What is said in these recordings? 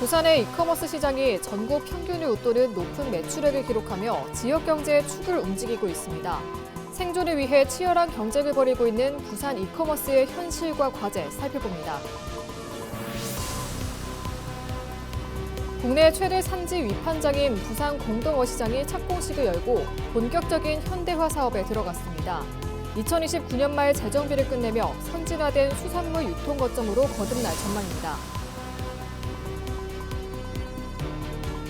부산의 이커머스 시장이 전국 평균을 웃도는 높은 매출액을 기록하며 지역 경제의 축을 움직이고 있습니다. 생존을 위해 치열한 경쟁을 벌이고 있는 부산 이커머스의 현실과 과제 살펴봅니다. 국내 최대 산지 위판장인 부산 공동어시장이 착공식을 열고 본격적인 현대화 사업에 들어갔습니다. 2029년 말 재정비를 끝내며 선진화된 수산물 유통 거점으로 거듭날 전망입니다.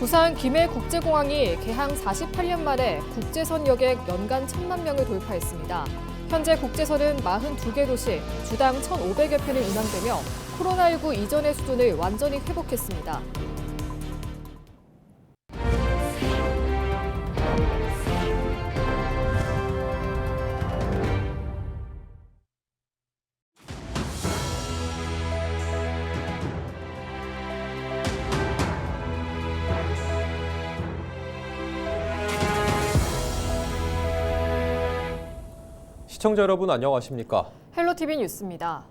부산 김해국제공항이 개항 48년 만에 국제선 여객 연간 1,000만 명을 돌파했습니다. 현재 국제선은 42개 도시, 주당 1,500여 편이 운항되며 코로나19 이전의 수준을 완전히 회복했습니다. 시청자 여러분 안녕하십니까? 헬로티비 뉴스입니다.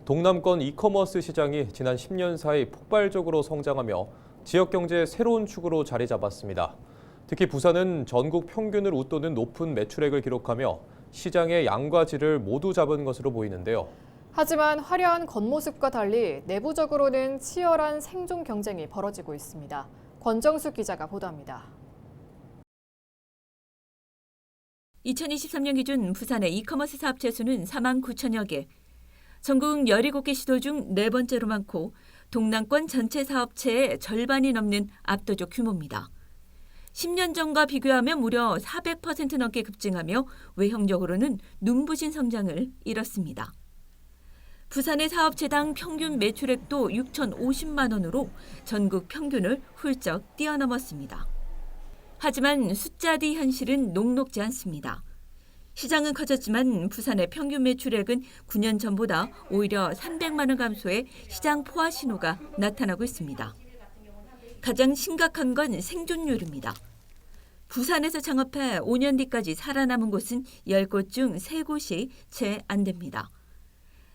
동남권 이커머스 시장이 지난 10년 사이 폭발적으로 성장하며 지역 경제의 새로운 축으로 자리 잡았습니다. 특히 부산은 전국 평균을 웃도는 높은 매출액을 기록하며 시장의 양과 질을 모두 잡은 것으로 보이는데요. 하지만 화려한 겉모습과 달리 내부적으로는 치열한 생존 경쟁이 벌어지고 있습니다. 권정숙 기자가 보도합니다. 2023년 기준 부산의 이커머스 사업체 수는 4만 9천여 개. 전국 17개 시도 중 네 번째로 많고 동남권 전체 사업체의 절반이 넘는 압도적 규모입니다. 10년 전과 비교하면 무려 400% 넘게 급증하며 외형적으로는 눈부신 성장을 이뤘습니다. 부산의 사업체당 평균 매출액도 6,050만 원으로 전국 평균을 훌쩍 뛰어넘었습니다. 하지만 숫자 뒤 현실은 녹록지 않습니다. 시장은 커졌지만 부산의 평균 매출액은 9년 전보다 오히려 300만 원 감소해 시장 포화 신호가 나타나고 있습니다. 가장 심각한 건 생존율입니다. 부산에서 창업해 5년 뒤까지 살아남은 곳은 10곳 중 3곳이 채 안 됩니다.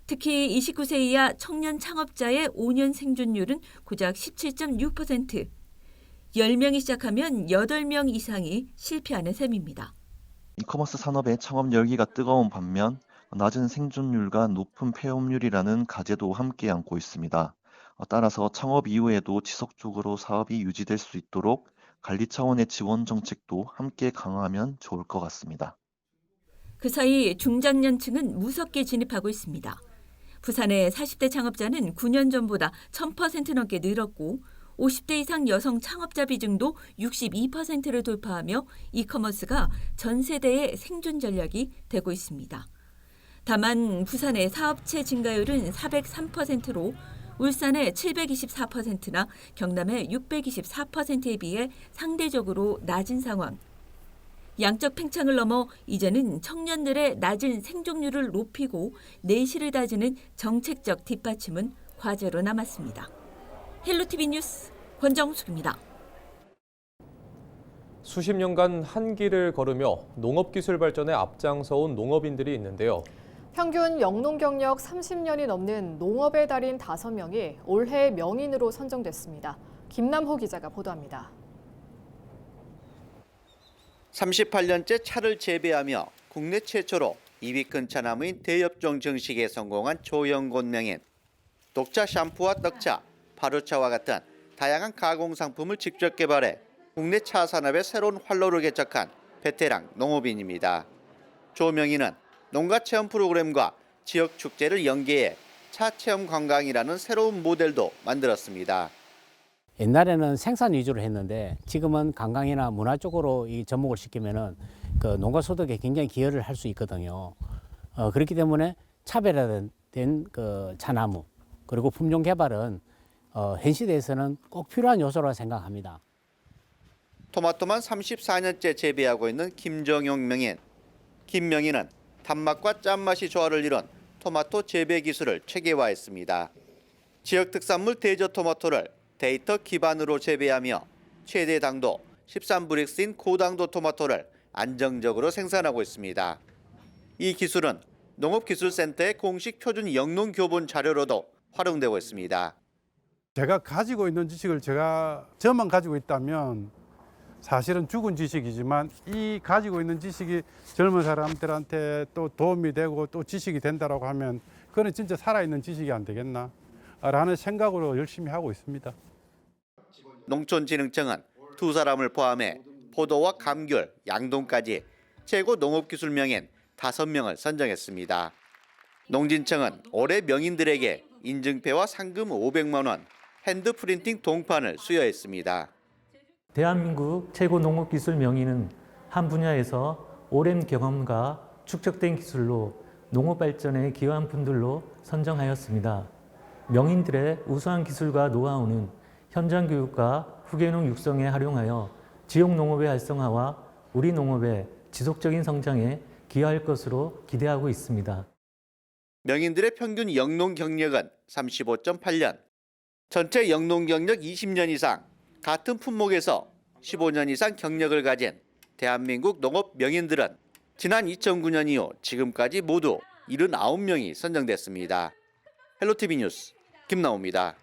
특히 29세 이하 청년 창업자의 5년 생존율은 고작 17.6%. 10명이 시작하면 8명 이상이 실패하는 셈입니다. 이커머스 산업의 창업 열기가 뜨거운 반면 낮은 생존율과 높은 폐업률이라는 과제도 함께 안고 있습니다. 따라서 창업 이후에도 지속적으로 사업이 유지될 수 있도록 관리 차원의 지원 정책도 함께 강화하면 좋을 것 같습니다. 그 사이 중장년층은 무섭게 진입하고 있습니다. 부산의 40대 창업자는 9년 전보다 1000% 넘게 늘었고 50대 이상 여성 창업자 비중도 62%를 돌파하며 이커머스가 전 세대의 생존 전략이 되고 있습니다. 다만 부산의 사업체 증가율은 403%로 울산의 724%나 경남의 624%에 비해 상대적으로 낮은 상황. 양적 팽창을 넘어 이제는 청년들의 낮은 생존율을 높이고 내실을 다지는 정책적 뒷받침은 과제로 남았습니다. 헬로티비 뉴스 권정숙입니다. 수십 년간 한 길을 걸으며 농업기술 발전에 앞장서온 농업인들이 있는데요. 평균 영농 경력 30년이 넘는 농업의 달인 5명이 올해 명인으로 선정됐습니다. 김남호 기자가 보도합니다. 38년째 차를 재배하며 국내 최초로 2위큰 차나무인 대엽종 정식에 성공한 조영곤 명인. 녹차 샴푸와 떡차, 파루차와 같은 다양한 가공 상품을 직접 개발해 국내 차 산업의 새로운 활로를 개척한 베테랑 농업인입니다. 조 명인은 농가 체험 프로그램과 지역 축제를 연계해 차 체험 관광이라는 새로운 모델도 만들었습니다. 옛날에는 생산 위주로 했는데 지금은 관광이나 문화 쪽으로 이 접목을 시키면은 그 농가 소득에 굉장히 기여를 할 수 있거든요. 그렇기 때문에 차별화된 그 차나무 그리고 품종 개발은 현 시대에서는 꼭 필요한 요소라고 생각합니다. 토마토만 34년째 재배하고 있는 김정용 명인. 김 명인은 단맛과 짠맛이 조화를 이룬 토마토 재배 기술을 체계화했습니다. 지역 특산물 대저 토마토를 데이터 기반으로 재배하며 최대 당도 13브릭스인 고당도 토마토를 안정적으로 생산하고 있습니다. 이 기술은 농업기술센터의 공식 표준 영농 교본 자료로도 활용되고 있습니다. 제가 가지고 있는 지식을 저만 가지고 있다면 사실은 죽은 지식이지만 이 가지고 있는 지식이 젊은 사람들한테 또 도움이 되고 또 지식이 된다라고 하면 그건 진짜 살아있는 지식이 안 되겠나 라는 생각으로 열심히 하고 있습니다. 농촌진흥청은 두 사람을 포함해 포도와 감귤, 양동까지 최고 농업기술 명인 5명을 선정했습니다. 농진청은 올해 명인들에게 인증패와 상금 500만 원, 핸드프린팅 동판을 수여했습니다. 대한민국 최고 농업기술 명인은 한 분야에서 오랜 경험과 축적된 기술로 농업 발전에 기여한 분들로 선정하였습니다. 명인들의 우수한 기술과 노하우는 현장 교육과 후계농 육성에 활용하여 지역 농업의 활성화와 우리 농업의 지속적인 성장에 기여할 것으로 기대하고 있습니다. 명인들의 평균 영농 경력은 35.8년, 전체 영농 경력 20년 이상, 같은 품목에서 15년 이상 경력을 가진 대한민국 농업 명인들은 지난 2009년 이후 지금까지 모두 79명이 선정됐습니다. 헬로티비 뉴스 김나오입니다.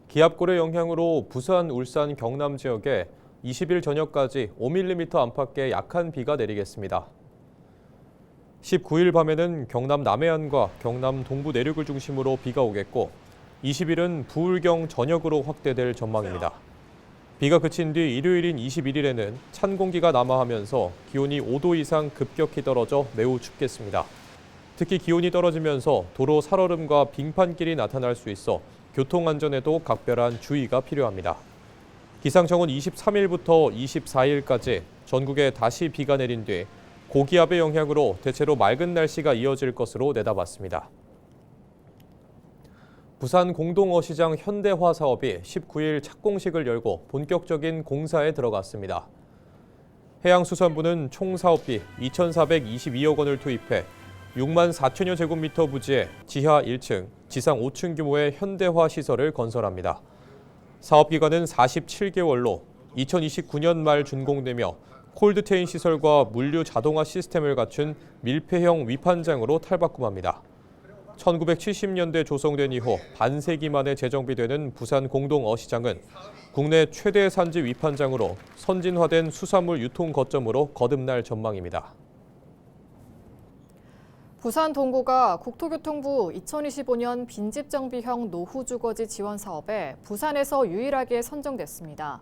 기압골의 영향으로 부산, 울산, 경남 지역에 20일 저녁까지 5mm 안팎의 약한 비가 내리겠습니다. 19일 밤에는 경남 남해안과 경남 동부 내륙을 중심으로 비가 오겠고 20일은 부울경 전역으로 확대될 전망입니다. 비가 그친 뒤 일요일인 21일에는 찬 공기가 남하하면서 기온이 5도 이상 급격히 떨어져 매우 춥겠습니다. 특히 기온이 떨어지면서 도로 살얼음과 빙판길이 나타날 수 있어 교통안전에도 각별한 주의가 필요합니다. 기상청은 23일부터 24일까지 전국에 다시 비가 내린 뒤 고기압의 영향으로 대체로 맑은 날씨가 이어질 것으로 내다봤습니다. 부산 공동어시장 현대화 사업이 19일 착공식을 열고 본격적인 공사에 들어갔습니다. 해양수산부는 총 사업비 2,422억 원을 투입해 6만 4천여 제곱미터 부지에 지하 1층, 지상 5층 규모의 현대화 시설을 건설합니다. 사업 기간은 47개월로 2029년 말 준공되며 콜드체인 시설과 물류 자동화 시스템을 갖춘 밀폐형 위판장으로 탈바꿈합니다. 1970년대 조성된 이후 반세기 만에 재정비되는 부산 공동어시장은 국내 최대 산지 위판장으로 선진화된 수산물 유통 거점으로 거듭날 전망입니다. 부산 동구가 국토교통부 2025년 빈집정비형 노후주거지 지원 사업에 부산에서 유일하게 선정됐습니다.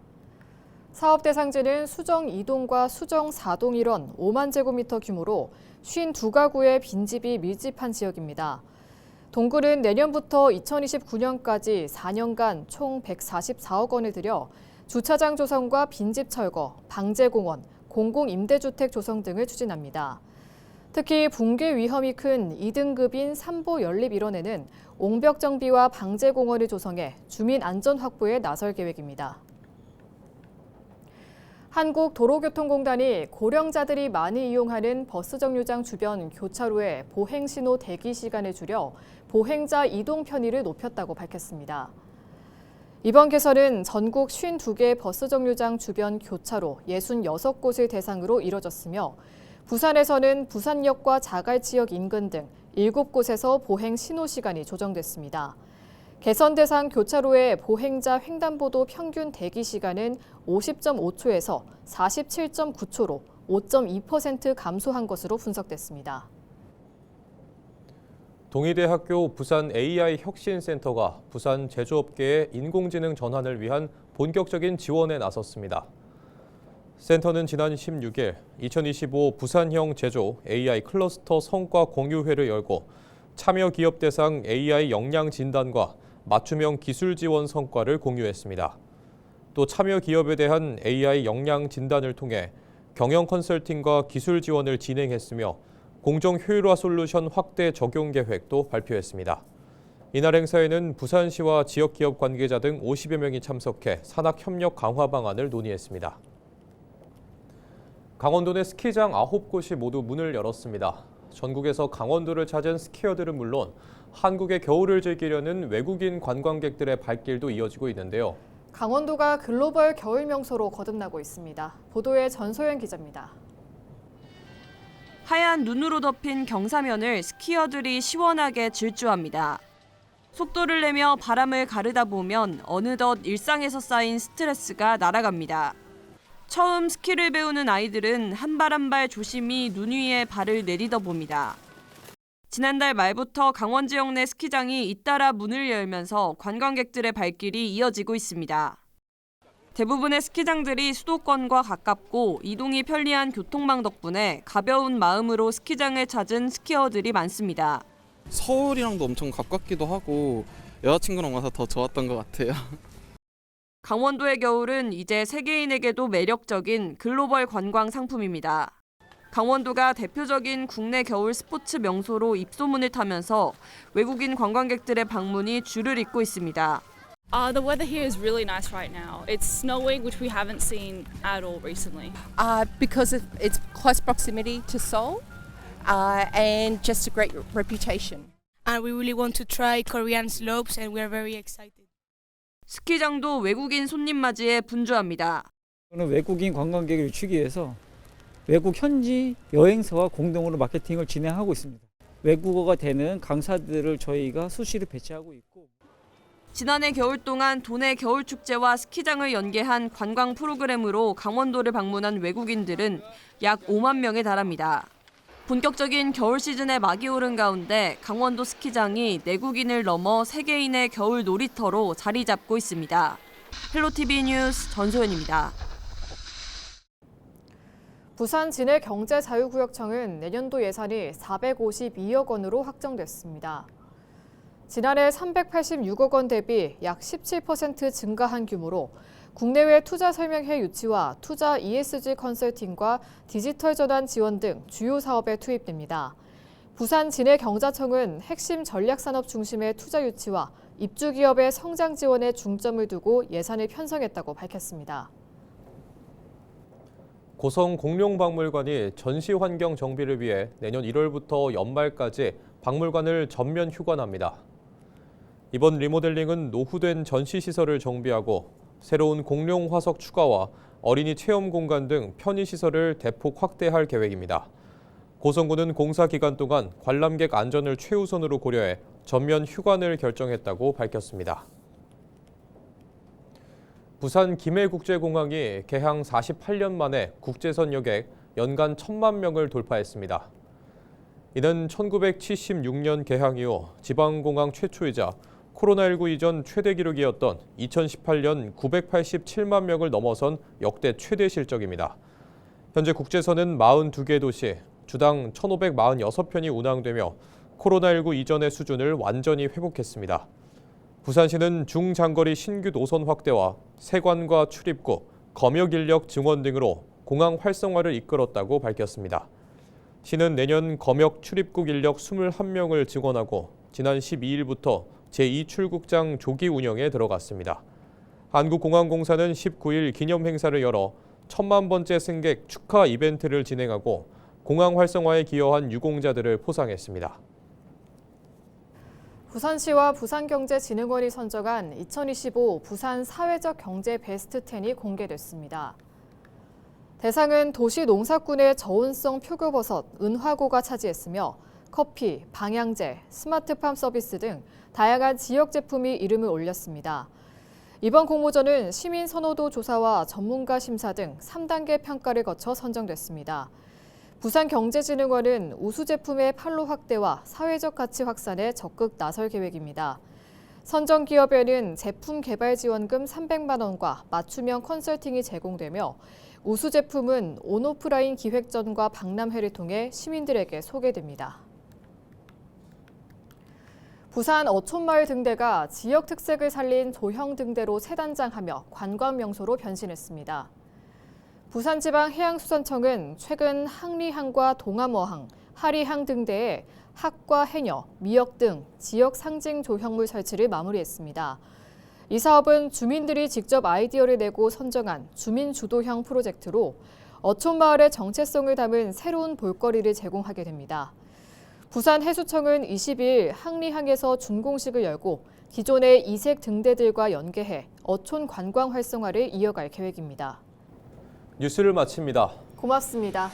사업 대상지는 수정 2동과 수정 4동 일원 5만 제곱미터 규모로 52가구의 빈집이 밀집한 지역입니다. 동구는 내년부터 2029년까지 4년간 총 144억 원을 들여 주차장 조성과 빈집 철거, 방제공원, 공공임대주택 조성 등을 추진합니다. 특히 붕괴 위험이 큰 2등급인 삼보 연립 일원에는 옹벽 정비와 방제공원을 조성해 주민 안전 확보에 나설 계획입니다. 한국도로교통공단이 고령자들이 많이 이용하는 버스 정류장 주변 교차로의 보행신호 대기 시간을 줄여 보행자 이동 편의를 높였다고 밝혔습니다. 이번 개설은 전국 52개 버스 정류장 주변 교차로 66곳을 대상으로 이뤄졌으며 부산에서는 부산역과 자갈지역 인근 등 7곳에서 보행 신호 시간이 조정됐습니다. 개선 대상 교차로의 보행자 횡단보도 평균 대기 시간은 50.5초에서 47.9초로 5.2% 감소한 것으로 분석됐습니다. 동의대학교 부산 AI 혁신센터가 부산 제조업계의 인공지능 전환을 위한 본격적인 지원에 나섰습니다. 센터는 지난 16일 2025 부산형 제조 AI 클러스터 성과 공유회를 열고 참여 기업 대상 AI 역량 진단과 맞춤형 기술 지원 성과를 공유했습니다. 또 참여 기업에 대한 AI 역량 진단을 통해 경영 컨설팅과 기술 지원을 진행했으며 공정 효율화 솔루션 확대 적용 계획도 발표했습니다. 이날 행사에는 부산시와 지역 기업 관계자 등 50여 명이 참석해 산학 협력 강화 방안을 논의했습니다. 강원도 내 스키장 9곳이 모두 문을 열었습니다. 전국에서 강원도를 찾은 스키어들은 물론 한국의 겨울을 즐기려는 외국인 관광객들의 발길도 이어지고 있는데요. 강원도가 글로벌 겨울 명소로 거듭나고 있습니다. 보도에 전소연 기자입니다. 하얀 눈으로 덮인 경사면을 스키어들이 시원하게 질주합니다. 속도를 내며 바람을 가르다 보면 어느덧 일상에서 쌓인 스트레스가 날아갑니다. 처음 스키를 배우는 아이들은 한 발 한 발 조심히 눈 위에 발을 내딛어 봅니다. 지난달 말부터 강원 지역 내 스키장이 잇따라 문을 열면서 관광객들의 발길이 이어지고 있습니다. 대부분의 스키장들이 수도권과 가깝고 이동이 편리한 교통망 덕분에 가벼운 마음으로 스키장을 찾은 스키어들이 많습니다. 서울이랑도 엄청 가깝기도 하고 여자친구랑 와서 더 좋았던 것 같아요. 강원도의 겨울은 이제 세계인에게도 매력적인 글로벌 관광 상품입니다. 강원도가 대표적인 국내 겨울 스포츠 명소로 입소문을 타면서 외국인 관광객들의 방문이 줄을 잇고 있습니다. The weather here is really nice right now. It's snowing, which we haven't seen at all recently. Because of its close proximity to Seoul and just a great reputation. And we really want to try Korean slopes and we're very excited. 스키장도 외국인 손님 맞이에 분주합니다. 외국인 관광객을 유치하기 위해서 외국 현지 여행사와 공동으로 마케팅을 진행하고 있습니다. 외국어가 되는 강사들을 저희가 수시로 배치하고 있고 지난해 겨울 동안 도내 겨울축제와 스키장을 연계한 관광 프로그램으로 강원도를 방문한 외국인들은 약 5만 명에 달합니다. 본격적인 겨울 시즌에 막이 오른 가운데 강원도 스키장이 내국인을 넘어 세계인의 겨울 놀이터로 자리 잡고 있습니다. 헬로티비 뉴스 전소연입니다. 부산 진해경제자유구역청은 내년도 예산이 452억 원으로 확정됐습니다. 지난해 386억 원 대비 약 17% 증가한 규모로 국내외 투자 설명회 유치와 투자 ESG 컨설팅과 디지털 전환 지원 등 주요 사업에 투입됩니다. 부산 진해경자청은 핵심 전략산업 중심의 투자 유치와 입주기업의 성장 지원에 중점을 두고 예산을 편성했다고 밝혔습니다. 고성 공룡박물관이 전시 환경 정비를 위해 내년 1월부터 연말까지 박물관을 전면 휴관합니다. 이번 리모델링은 노후된 전시시설을 정비하고 새로운 공룡 화석 추가와 어린이 체험 공간 등 편의시설을 대폭 확대할 계획입니다. 고성군은 공사 기간 동안 관람객 안전을 최우선으로 고려해 전면 휴관을 결정했다고 밝혔습니다. 부산 김해국제공항이 개항 48년 만에 국제선 여객 연간 1,000만 명을 돌파했습니다. 이는 1976년 개항 이후 지방공항 최초이자 코로나19 이전 최대 기록이었던 2018년 987만 명을 넘어선 역대 최대 실적입니다. 현재 국제선은 42개 도시, 주당 1,546편이 운항되며 코로나19 이전의 수준을 완전히 회복했습니다. 부산시는 중장거리 신규 노선 확대와 세관과 출입구, 검역 인력 증원 등으로 공항 활성화를 이끌었다고 밝혔습니다. 시는 내년 검역 출입국 인력 21명을 증원하고 지난 12일부터 제2출국장 조기 운영에 들어갔습니다. 한국공항공사는 19일 기념 행사를 열어 1,000만 번째 승객 축하 이벤트를 진행하고 공항 활성화에 기여한 유공자들을 포상했습니다. 부산시와 부산경제진흥원이 선정한 2025 부산 사회적 경제 베스트 10이 공개됐습니다. 대상은 도시 농사꾼의 저온성 표고버섯, 은화고가 차지했으며 커피, 방향제, 스마트팜 서비스 등 다양한 지역 제품이 이름을 올렸습니다. 이번 공모전은 시민 선호도 조사와 전문가 심사 등 3단계 평가를 거쳐 선정됐습니다. 부산경제진흥원은 우수 제품의 판로 확대와 사회적 가치 확산에 적극 나설 계획입니다. 선정 기업에는 제품 개발 지원금 300만 원과 맞춤형 컨설팅이 제공되며 우수 제품은 온오프라인 기획전과 박람회를 통해 시민들에게 소개됩니다. 부산 어촌마을 등대가 지역 특색을 살린 조형 등대로 재단장하며 관광 명소로 변신했습니다. 부산지방해양수산청은 최근 항리항과 동암어항, 하리항 등대에 학과 해녀, 미역 등 지역 상징 조형물 설치를 마무리했습니다. 이 사업은 주민들이 직접 아이디어를 내고 선정한 주민주도형 프로젝트로 어촌마을의 정체성을 담은 새로운 볼거리를 제공하게 됩니다. 부산해수청은 20일 항리항에서 준공식을 열고 기존의 이색 등대들과 연계해 어촌 관광 활성화를 이어갈 계획입니다. 뉴스를 마칩니다. 고맙습니다.